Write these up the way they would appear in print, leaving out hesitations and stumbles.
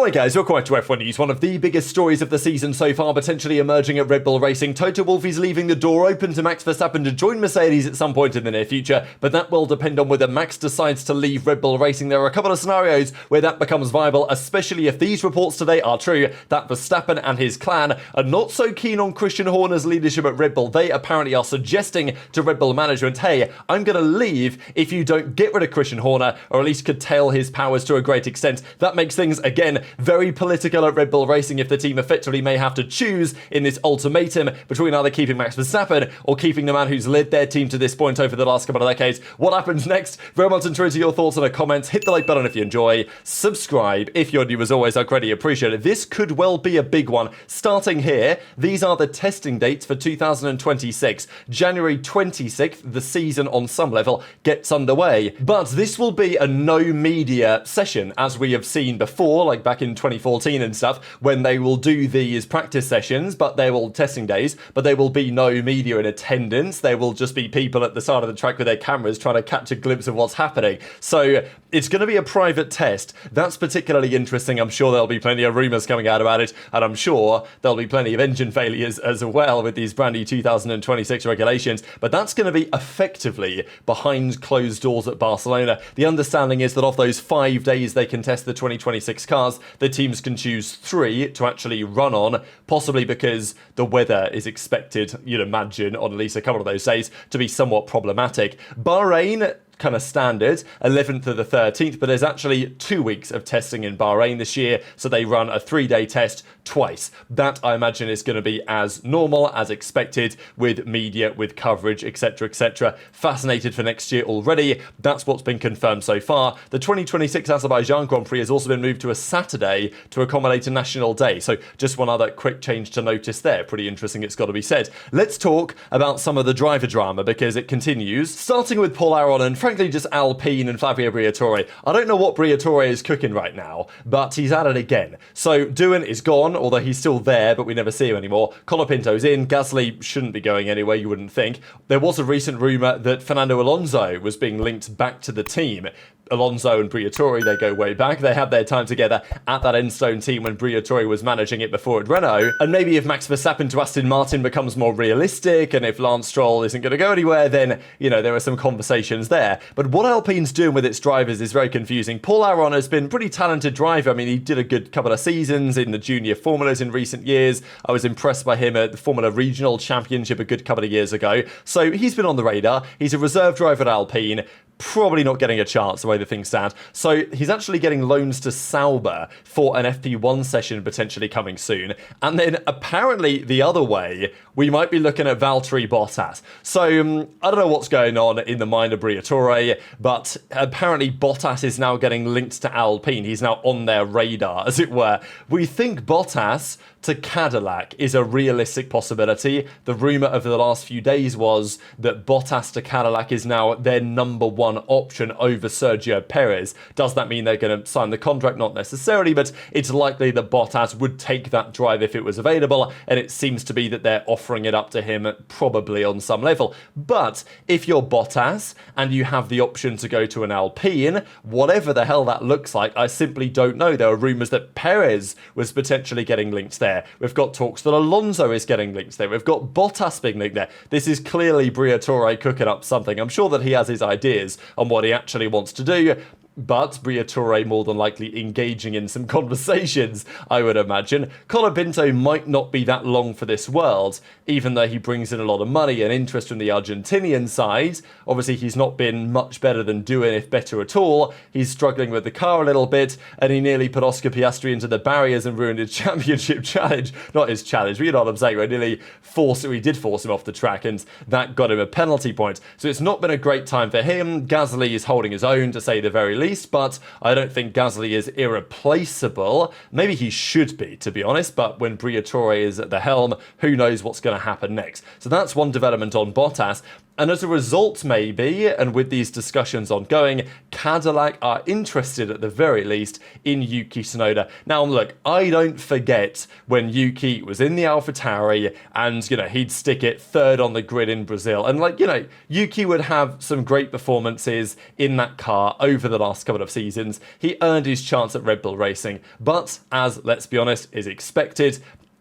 Alright guys, welcome back to F1 News. One of the biggest stories of the season so far potentially emerging at Red Bull Racing. Toto Wolff is leaving the door open to Max Verstappen to join Mercedes at some point in the near future, but that will depend on whether Max decides to leave Red Bull Racing. There are a couple of scenarios where that becomes viable, especially if these reports today are true, that Verstappen and his clan are not so keen on Christian Horner's leadership at Red Bull. They apparently are suggesting to Red Bull management, hey, I'm going to leave if you don't get rid of Christian Horner, or at least curtail his powers to a great extent. That makes things, again, very political at Red Bull Racing if the team effectively may have to choose in this ultimatum between either keeping Max Verstappen or keeping the man who's led their team to this point over the last couple of decades. What happens next? Very much interested in your thoughts in the comments. Hit the like button if you enjoy. Subscribe if you're new as always. I'd greatly appreciate it. This could well be a big one. Starting here, these are the testing dates for 2026. January 26th, the season on some level gets underway. But this will be a no media session, as we have seen before, like back in 2014 and stuff, when they will do these practice sessions, but they will testing days, but there will be no media in attendance. There will just be people at the side of the track with their cameras trying to catch a glimpse of what's happening. So it's going to be a private test. That's particularly interesting. I'm sure there'll be plenty of rumours coming out about it, and I'm sure there'll be plenty of engine failures as well with these brand new 2026 regulations, but that's going to be effectively behind closed doors at Barcelona. The understanding is that of those 5 days they can test the 2026 cars, the teams can choose 3 to actually run on, possibly because the weather is expected, you'd imagine, on at least a couple of those days, to be somewhat problematic. Bahrain, kind of standard, 11th to the 13th, but there's actually 2 weeks of testing in Bahrain this year, so they run a 3-day test twice. That, I imagine, is going to be as normal, as expected, with media, with coverage, etc, etc. Fascinated for next year already. That's what's been confirmed so far. The 2026 Azerbaijan Grand Prix has also been moved to a Saturday to accommodate a national day, so just one other quick change to notice there. Pretty interesting, it's got to be said. Let's talk about some of the driver drama, because it continues, starting with Paul Aron and frankly just Alpine and Flavio Briatore. I don't know what Briatore is cooking right now, but he's at it again. So Doohan is gone, although he's still there, but we never see him anymore. Colapinto's in. Gasly shouldn't be going anywhere, you wouldn't think. There was a recent rumour that Fernando Alonso was being linked back to the team. Alonso and Briatore, they go way back. They had their time together at that Enstone team when Briatore was managing it before at Renault. And maybe if Max Verstappen to Aston Martin becomes more realistic, and if Lance Stroll isn't going to go anywhere, then, you know, there are some conversations there. But what Alpine's doing with its drivers is very confusing. Paul Aron has been a pretty talented driver. I mean, he did a good couple of seasons in the junior formulas in recent years. I was impressed by him at the Formula Regional Championship a good couple of years ago. So he's been on the radar. He's a reserve driver at Alpine. Probably not getting a chance the way the things stand. So he's actually getting loans to Sauber for an FP1 session potentially coming soon. And then apparently the other way, we might be looking at Valtteri Bottas. So I don't know what's going on in the mind of Briatore, but apparently Bottas is now getting linked to Alpine. He's now on their radar, as it were. We think Bottas to Cadillac is a realistic possibility. The rumour over the last few days was that Bottas to Cadillac is now their number one option over Sergio Perez. Does that mean they're going to sign the contract? Not necessarily, but it's likely that Bottas would take that drive if it was available, and it seems to be that they're offering it up to him probably on some level. But if you're Bottas and you have the option to go to an Alpine, whatever the hell that looks like, I simply don't know. There are rumours that Perez was potentially getting linked there. We've got talks that Alonso is getting linked there. We've got Bottas being linked there. This is clearly Briatore cooking up something. I'm sure that he has his ideas on what he actually wants to do, but Briatore more than likely engaging in some conversations, I would imagine. Colapinto might not be that long for this world, even though he brings in a lot of money and interest from the Argentinian side. Obviously, he's not been much better than Doohan, if better at all. He's struggling with the car a little bit, and he nearly put Oscar Piastri into the barriers and ruined his championship challenge. Not his challenge, but you know what I'm saying. We did force him off the track, and that got him a penalty point. So it's not been a great time for him. Gasly is holding his own, to say the very least, but I don't think Gasly is irreplaceable. Maybe he should be, to be honest, but when Briatore is at the helm, who knows what's going to happen next. So that's one development on Bottas. And as a result, maybe, and with these discussions ongoing, Cadillac are interested at the very least in Yuki Tsunoda. Now, look, I don't forget when Yuki was in the AlphaTauri and, he'd stick it third on the grid in Brazil. And, Yuki would have some great performances in that car over the last couple of seasons. He earned his chance at Red Bull Racing. But, as, let's be honest, is expected,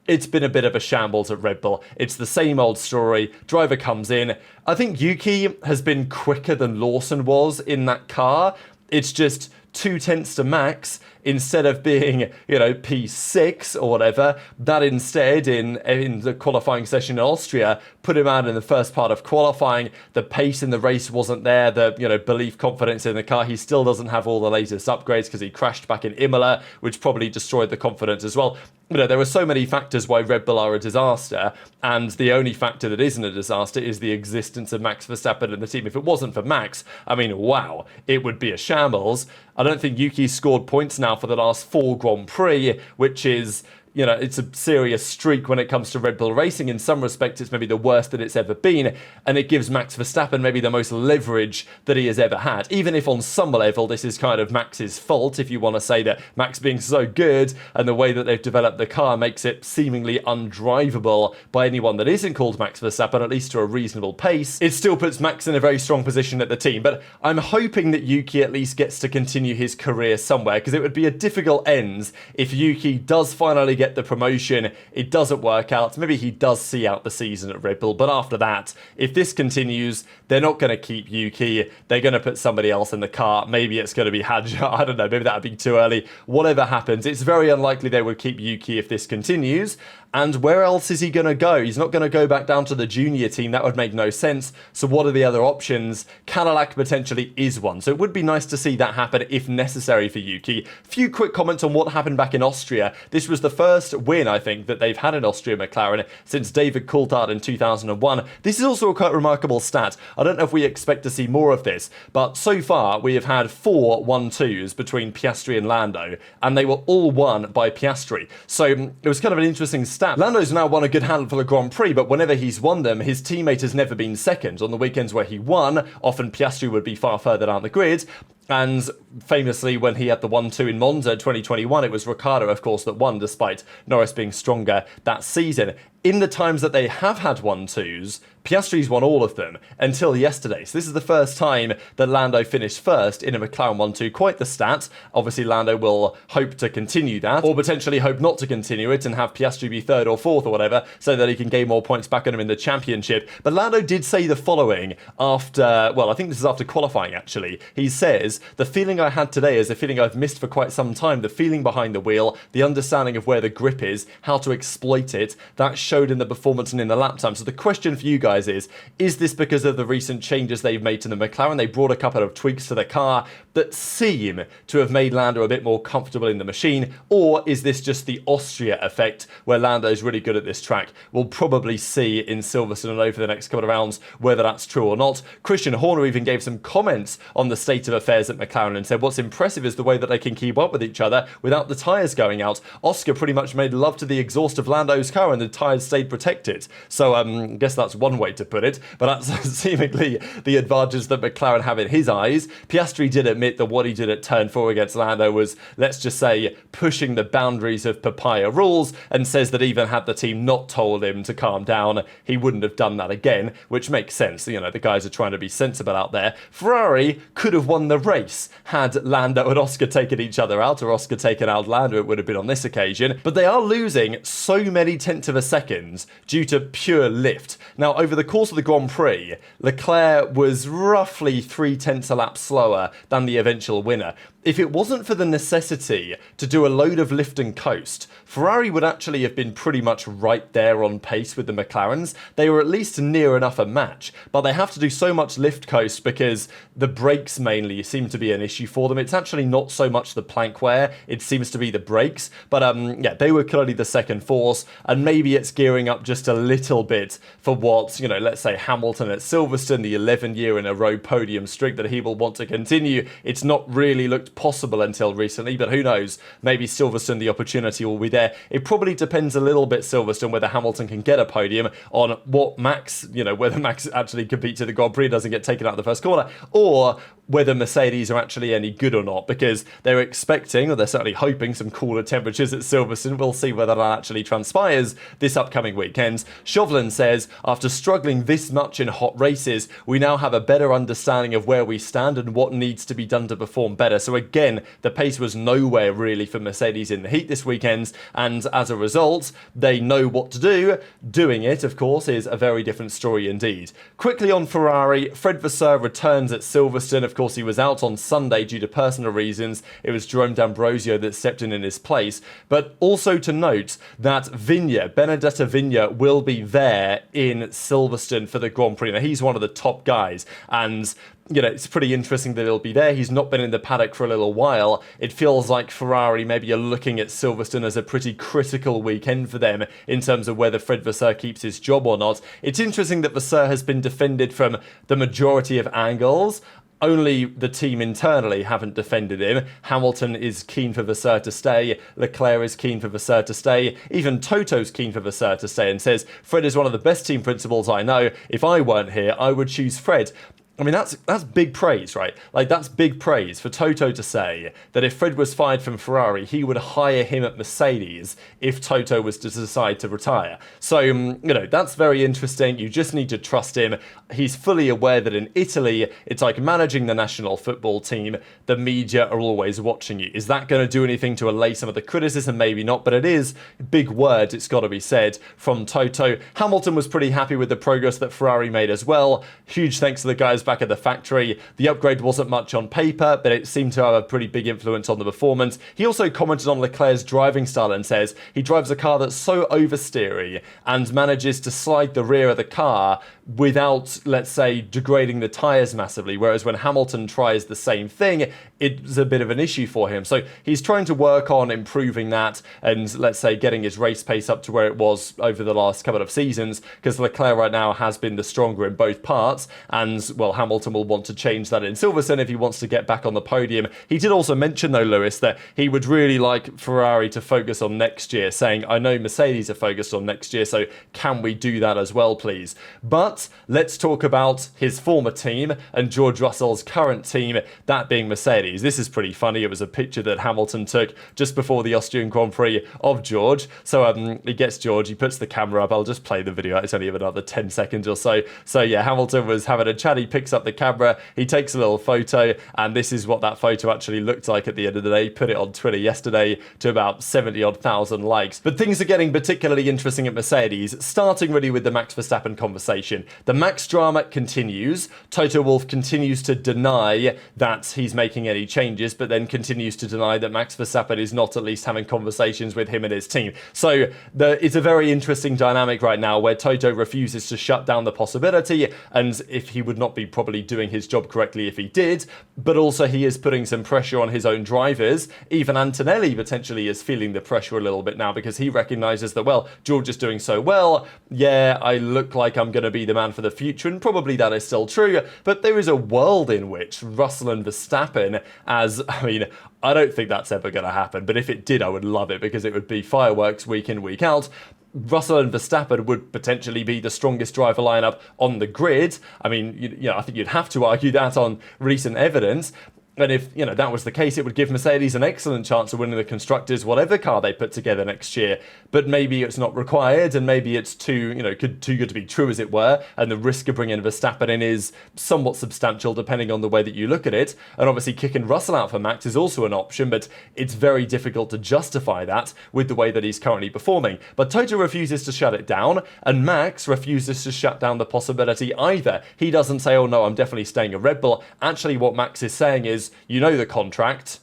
it's been a bit of a shambles at Red Bull. It's the same old story. Driver comes in. I think Yuki has been quicker than Lawson was in that car. It's just 0.2 to Max instead of being, P6 or whatever. That instead, in the qualifying session in Austria, put him out in the first part of qualifying. The pace in the race wasn't there. The, belief, confidence in the car. He still doesn't have all the latest upgrades because he crashed back in Imola, which probably destroyed the confidence as well. There are so many factors why Red Bull are a disaster, and the only factor that isn't a disaster is the existence of Max Verstappen in the team. If it wasn't for Max, wow, it would be a shambles. I don't think Yuki's scored points now for the last 4 Grand Prix, which is, it's a serious streak when it comes to Red Bull Racing. In some respects, it's maybe the worst that it's ever been, and it gives Max Verstappen maybe the most leverage that he has ever had. Even if on some level this is kind of Max's fault, if you want to say that Max being so good and the way that they've developed the car makes it seemingly undrivable by anyone that isn't called Max Verstappen, at least to a reasonable pace, it still puts Max in a very strong position at the team. But I'm hoping that Yuki at least gets to continue his career somewhere, because it would be a difficult end if Yuki does finally get the promotion, it doesn't work out. Maybe he does see out the season at Red Bull, but after that, if this continues, they're not going to keep Yuki. They're going to put somebody else in the car. Maybe it's going to be Hadja. I don't know. Maybe that would be too early. Whatever happens, it's very unlikely they would keep Yuki if this continues. And where else is he going to go? He's not going to go back down to the junior team. That would make no sense. So what are the other options? Cadillac potentially is one. So it would be nice to see that happen if necessary for Yuki. Few quick comments on what happened back in Austria. This was the first win, I think, that they've had in Austria McLaren since David Coulthard in 2001. This is also a quite remarkable stat. I don't know if we expect to see more of this, but so far we have had 4 1-2s between Piastri and Lando, and they were all won by Piastri. So it was kind of an interesting stat. Lando's now won a good handful of Grand Prix, but whenever he's won them, his teammate has never been second. On the weekends where he won, often Piastri would be far further down the grid. And famously, when he had the 1-2 in Monza 2021, it was Ricciardo, of course, that won, despite Norris being stronger that season. In the times that they have had 1-2s, Piastri's won all of them until yesterday. So this is the first time that Lando finished first in a McLaren 1-2. Quite the stat. Obviously, Lando will hope to continue that, or potentially hope not to continue it and have Piastri be third or fourth or whatever, so that he can gain more points back on him in the championship. But Lando did say the following after, I think this is after qualifying, actually. He says, "The feeling I had today is a feeling I've missed for quite some time. The feeling behind the wheel, the understanding of where the grip is, how to exploit it, that showed in the performance and in the lap time." So the question for you guys is this because of the recent changes they've made to the McLaren? They brought a couple of tweaks to the car that seem to have made Lando a bit more comfortable in the machine, or is this just the Austria effect where Lando's really good at this track? We'll probably see in Silverstone over the next couple of rounds whether that's true or not. Christian Horner even gave some comments on the state of affairs at McLaren and said what's impressive is the way that they can keep up with each other without the tyres going out. Oscar pretty much made love to the exhaust of Lando's car and the tyres stayed protected. So I guess that's one way to put it, but that's seemingly the advantage that McLaren have in his eyes. Piastri did admit that what he did at turn 4 against Lando was, let's just say, pushing the boundaries of papaya rules, and says that even had the team not told him to calm down, he wouldn't have done that again, which makes sense. The guys are trying to be sensible out there. Ferrari could have won the race had Lando and Oscar taken each other out, or Oscar taken out Lando. It would have been on this occasion, but they are losing so many tenths of a second due to pure lift. Now, over the course of the Grand Prix, Leclerc was roughly 0.3 a lap slower than the eventual winner. If it wasn't for the necessity to do a load of lift and coast, Ferrari would actually have been pretty much right there on pace with the McLarens. They were at least near enough a match, but they have to do so much lift coast because the brakes mainly seem to be an issue for them. It's actually not so much the plank wear, it seems to be the brakes, but yeah, they were clearly the second force, and maybe it's gearing up just a little bit for what, let's say Hamilton at Silverstone, the 11 year in a row podium streak that he will want to continue. It's not really looked looked possible until recently, but who knows? Maybe Silverstone, the opportunity will be there. It probably depends a little bit, Silverstone, whether Hamilton can get a podium, on what Max, whether Max actually competes at the Grand Prix, doesn't get taken out of the first corner, or whether Mercedes are actually any good or not, because they're expecting, or they're certainly hoping, some cooler temperatures at Silverstone. We'll see whether that actually transpires this upcoming weekend. Chauvelin says, after struggling this much in hot races, we now have a better understanding of where we stand and what needs to be done to perform better. So again, the pace was nowhere really for Mercedes in the heat this weekend, and as a result, they know what to do. Doing it, of course, is a very different story indeed. Quickly on Ferrari, Fred Vasseur returns at Silverstone. Of course, he was out on Sunday due to personal reasons. It was Jerome D'Ambrosio that stepped in his place. But also to note that Benedetto Vigna will be there in Silverstone for the Grand Prix. Now, he's one of the top guys, and it's pretty interesting that he'll be there. He's not been in the paddock for a little while. It feels like Ferrari maybe are looking at Silverstone as a pretty critical weekend for them in terms of whether Fred Vasseur keeps his job or not. It's interesting that Vasseur has been defended from the majority of angles. Only the team internally haven't defended him. Hamilton is keen for Vasseur to stay. Leclerc is keen for Vasseur to stay. Even Toto's keen for Vasseur to stay and says, Fred is one of the best team principals I know. If I weren't here, I would choose Fred. I mean, that's big praise, right? Like, that's big praise for Toto to say that if Fred was fired from Ferrari, he would hire him at Mercedes if Toto was to decide to retire. So, that's very interesting. You just need to trust him. He's fully aware that in Italy, it's like managing the national football team. The media are always watching you. Is that going to do anything to allay some of the criticism? Maybe not, but it is big words, it's got to be said, from Toto. Hamilton was pretty happy with the progress that Ferrari made as well. Huge thanks to the guys back at the factory. The upgrade wasn't much on paper, but it seemed to have a pretty big influence on the performance. He also commented on Leclerc's driving style and says he drives a car that's so oversteery and manages to slide the rear of the car without, let's say, degrading the tyres massively, whereas when Hamilton tries the same thing, it's a bit of an issue for him. So he's trying to work on improving that and, let's say, getting his race pace up to where it was over the last couple of seasons, because Leclerc right now has been the stronger in both parts, and, well, Hamilton will want to change that in Silverstone if he wants to get back on the podium. He did also mention, though, Lewis, that he would really like Ferrari to focus on next year, saying, I know Mercedes are focused on next year, so can we do that as well, please? But let's talk about his former team and George Russell's current team, that being Mercedes. This is pretty funny. It was a picture that Hamilton took just before the Austrian Grand Prix of George. So he gets George, he puts the camera up. I'll just play the video. It's only another 10 seconds or so. So yeah, Hamilton was having a chat. He picks up the camera, he takes a little photo, and this is what that photo actually looked like at the end of the day. Put it on Twitter yesterday to about 70-odd thousand likes. But things are getting particularly interesting at Mercedes, starting really with the Max Verstappen conversation. The Max drama continues. Toto Wolff continues to deny that he's making any changes, but then continues to deny that Max Verstappen is not at least having conversations with him and his team. So it's a very interesting dynamic right now where Toto refuses to shut down the possibility, and if he would not be probably doing his job correctly if he did, but also he is putting some pressure on his own drivers. Even Antonelli potentially is feeling the pressure a little bit now because he recognises that, well, George is doing so well. Yeah, I look like I'm going to be the man for the future, and probably that is still true, but there is a world in which Russell and Verstappen, I don't think that's ever going to happen, but if it did, I would love it because it would be fireworks week in, week out. Russell and Verstappen would potentially be the strongest driver lineup on the grid. I think you'd have to argue that on recent evidence. And if, that was the case, it would give Mercedes an excellent chance of winning the Constructors, whatever car they put together next year. But maybe it's not required, and maybe it's too good to be true, as it were. And the risk of bringing Verstappen in is somewhat substantial, depending on the way that you look at it. And obviously, kicking Russell out for Max is also an option, but it's very difficult to justify that with the way that he's currently performing. But Toto refuses to shut it down, and Max refuses to shut down the possibility either. He doesn't say, oh no, I'm definitely staying at Red Bull. Actually, what Max is saying is, the contract,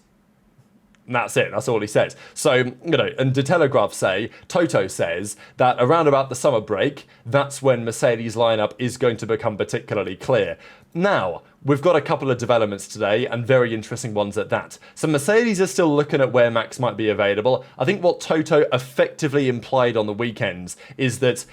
and that's it, that's all he says. So, and De Telegraph Toto says that around about the summer break, that's when Mercedes' lineup is going to become particularly clear. Now, we've got a couple of developments today, and very interesting ones at that. So Mercedes are still looking at where Max might be available. I think what Toto effectively implied on the weekends is that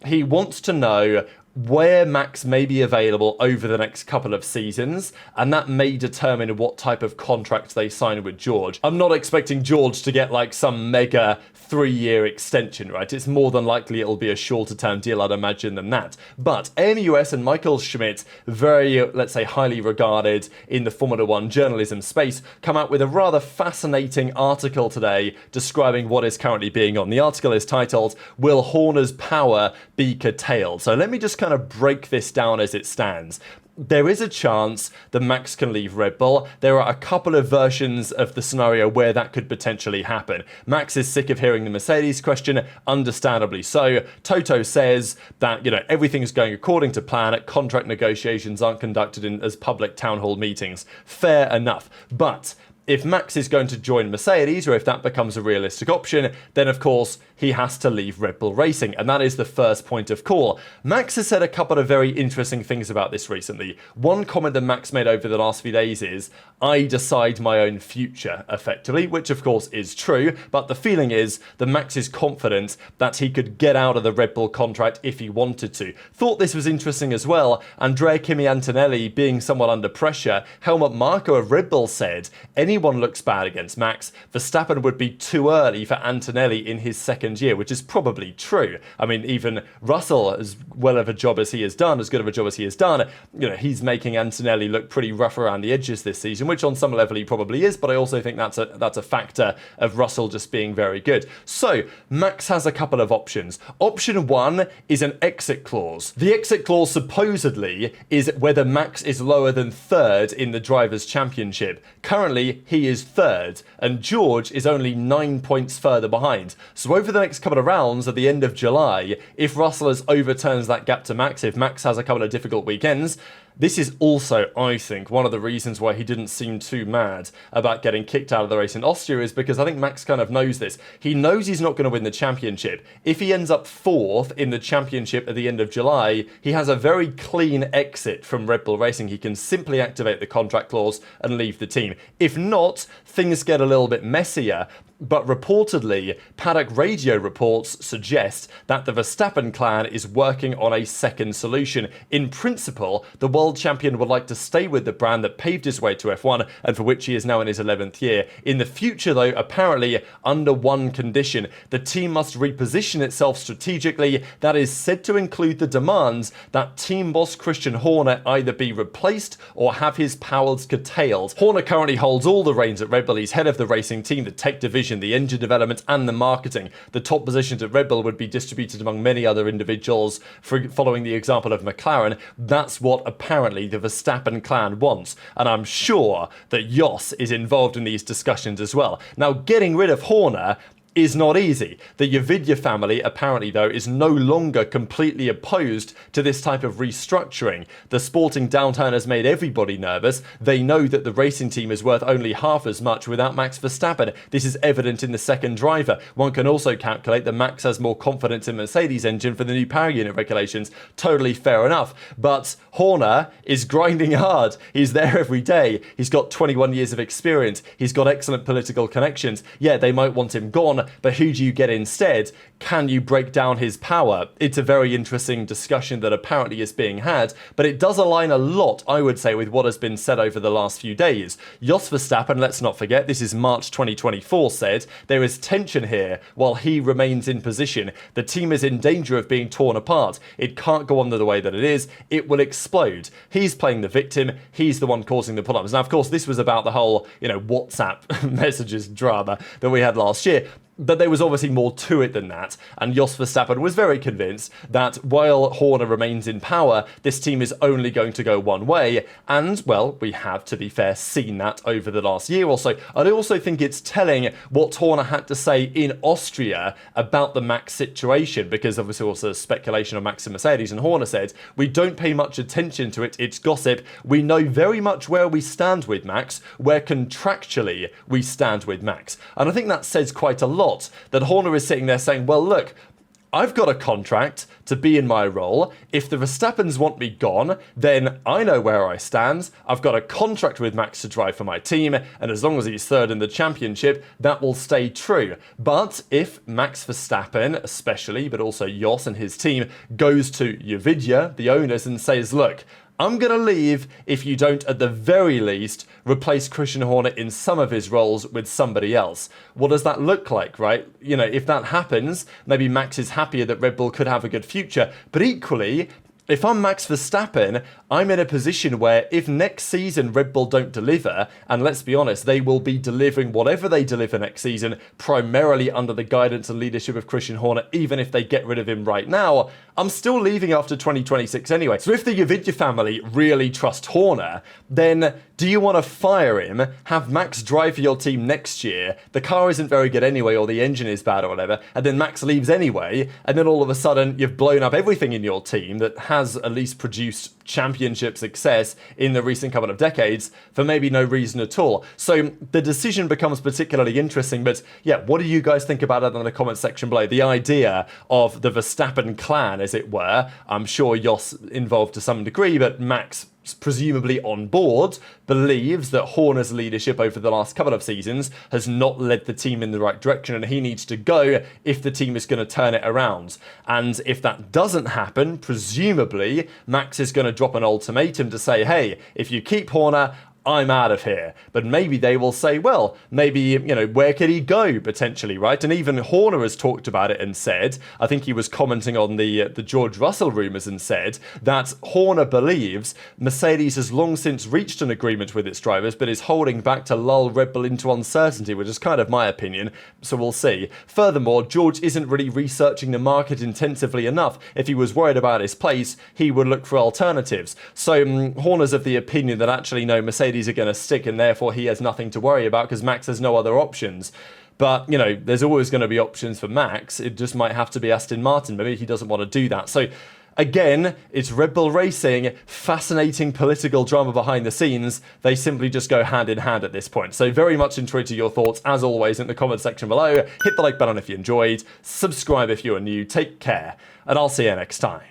he wants to know where Max may be available over the next couple of seasons, and that may determine what type of contract they sign with George. I'm not expecting George to get like some mega 3-year extension, right? It's more than likely it'll be a shorter term deal, I'd imagine, than that. But AMUS and Michael Schmidt, very, let's say, highly regarded in the Formula One journalism space, come out with a rather fascinating article today describing what is currently being on. The article is titled, "Will Horner's Power Be Curtailed?" So let me just kind of break this down as it stands. There is a chance that Max can leave Red Bull. There are a couple of versions of the scenario where that could potentially happen. Max is sick of hearing the Mercedes question, understandably so. Toto says that, everything's going according to plan. Contract negotiations aren't conducted as public town hall meetings. Fair enough. But if Max is going to join Mercedes, or if that becomes a realistic option, then of course he has to leave Red Bull Racing, and that is the first point of call. Max has said a couple of very interesting things about this recently. One comment that Max made over the last few days is, "I decide my own future," effectively, which of course is true, but the feeling is that Max is confident that he could get out of the Red Bull contract if he wanted to. Thought this was interesting as well. Andrea Kimi Antonelli being somewhat under pressure, Helmut Marko of Red Bull said, anyone looks bad against Max, Verstappen would be too early for Antonelli in his second year, which is probably true. I mean, even Russell, as well of a job as he has done, as good of a job as he has done, he's making Antonelli look pretty rough around the edges this season, which on some level he probably is, but I also think that's a factor of Russell just being very good. So, Max has a couple of options. Option one is an exit clause. The exit clause supposedly is whether Max is lower than third in the Drivers' Championship. Currently, he is third, and George is only 9 points further behind. So over the next couple of rounds at the end of July, if Russell overturns that gap to Max, if Max has a couple of difficult weekends, this is also, I think, one of the reasons why he didn't seem too mad about getting kicked out of the race in Austria, is because I think Max kind of knows this. He knows he's not going to win the championship. If he ends up fourth in the championship at the end of July, he has a very clean exit from Red Bull Racing. He can simply activate the contract clause and leave the team. If not, things get a little bit messier. But reportedly, paddock radio reports suggest that the Verstappen clan is working on a second solution. In principle, the world champion would like to stay with the brand that paved his way to F1 and for which he is now in his 11th year. In the future, though, apparently under one condition: the team must reposition itself strategically. That is said to include the demands that team boss Christian Horner either be replaced or have his powers curtailed. Horner currently holds all the reins at Red Bull. He's head of the racing team, the tech division, the engine development and the marketing. The top positions at Red Bull would be distributed among many other individuals, following the example of McLaren. That's what apparently the Verstappen clan wants, and I'm sure that Jos is involved in these discussions as well. Now, getting rid of Horner is not easy. The Yavidya family, apparently, though, is no longer completely opposed to this type of restructuring. The sporting downturn has made everybody nervous. They know that the racing team is worth only half as much without Max Verstappen. This is evident in the second driver. One can also calculate that Max has more confidence in Mercedes engine for the new power unit regulations. Totally fair enough. But Horner is grinding hard. He's there every day. He's got 21 years of experience. He's got excellent political connections. Yeah, they might want him gone, but who do you get instead? Can you break down his power? It's a very interesting discussion that apparently is being had, but it does align a lot, I would say, with what has been said over the last few days. Jos Verstappen, let's not forget, this is March 2024, said, there is tension here while he remains in position. The team is in danger of being torn apart. It can't go on the way that it is. It will explode. He's playing the victim. He's the one causing the pull-ups. Now, of course, this was about the whole, WhatsApp messages drama that we had last year. But there was obviously more to it than that, and Jos Verstappen was very convinced that while Horner remains in power, this team is only going to go one way, and, well, we have, to be fair, seen that over the last year or so. I also think it's telling what Horner had to say in Austria about the Max situation, because obviously also speculation on Max and Mercedes, and Horner said, we don't pay much attention to it, it's gossip, we know very much where we stand with Max, where contractually we stand with Max. And I think that says quite a lot, that Horner is sitting there saying, well, look, I've got a contract to be in my role. If the Verstappens want me gone, then I know where I stand. I've got a contract with Max to drive for my team, and as long as he's third in the championship, that will stay true. But if Max Verstappen, especially, but also Jos and his team, goes to Nvidia, the owners, and says, look, I'm going to leave if you don't, at the very least, replace Christian Horner in some of his roles with somebody else. What does that look like, right? You know, if that happens, maybe Max is happier that Red Bull could have a good future. But equally, if I'm Max Verstappen, I'm in a position where if next season Red Bull don't deliver, and let's be honest, they will be delivering whatever they deliver next season, primarily under the guidance and leadership of Christian Horner, even if they get rid of him right now, I'm still leaving after 2026 anyway. So if the Nvidia family really trust Horner, then do you want to fire him, have Max drive for your team next year, the car isn't very good anyway, or the engine is bad or whatever, and then Max leaves anyway, and then all of a sudden you've blown up everything in your team that has at least produced championship success in the recent couple of decades for maybe no reason at all. So the decision becomes particularly interesting, but yeah, what do you guys think about it in the comment section below? The idea of the Verstappen clan, as it were. I'm sure Jos involved to some degree, but Max, presumably on board, believes that Horner's leadership over the last couple of seasons has not led the team in the right direction, and he needs to go if the team is going to turn it around. And if that doesn't happen, presumably Max is going to drop an ultimatum to say, hey, if you keep Horner, I'm out of here. But maybe they will say, well, maybe, you know, where could he go potentially, right? And even Horner has talked about it and said, I think he was commenting on the George Russell rumours and said that Horner believes Mercedes has long since reached an agreement with its drivers, but is holding back to lull Red Bull into uncertainty, which is kind of my opinion, so we'll see. Furthermore, George isn't really researching the market intensively enough. If he was worried about his place, he would look for alternatives. So Horner's of the opinion that actually, no, Mercedes are going to stick, and therefore he has nothing to worry about because Max has no other options. But, you know, there's always going to be options for Max. It just might have to be Aston Martin. Maybe he doesn't want to do that. So again, it's Red Bull Racing, fascinating political drama behind the scenes. They simply just go hand in hand at this point. So very much intrigued to your thoughts, as always, in the comment section below. Hit the like button if you enjoyed, subscribe if you're new, take care, and I'll see you next time.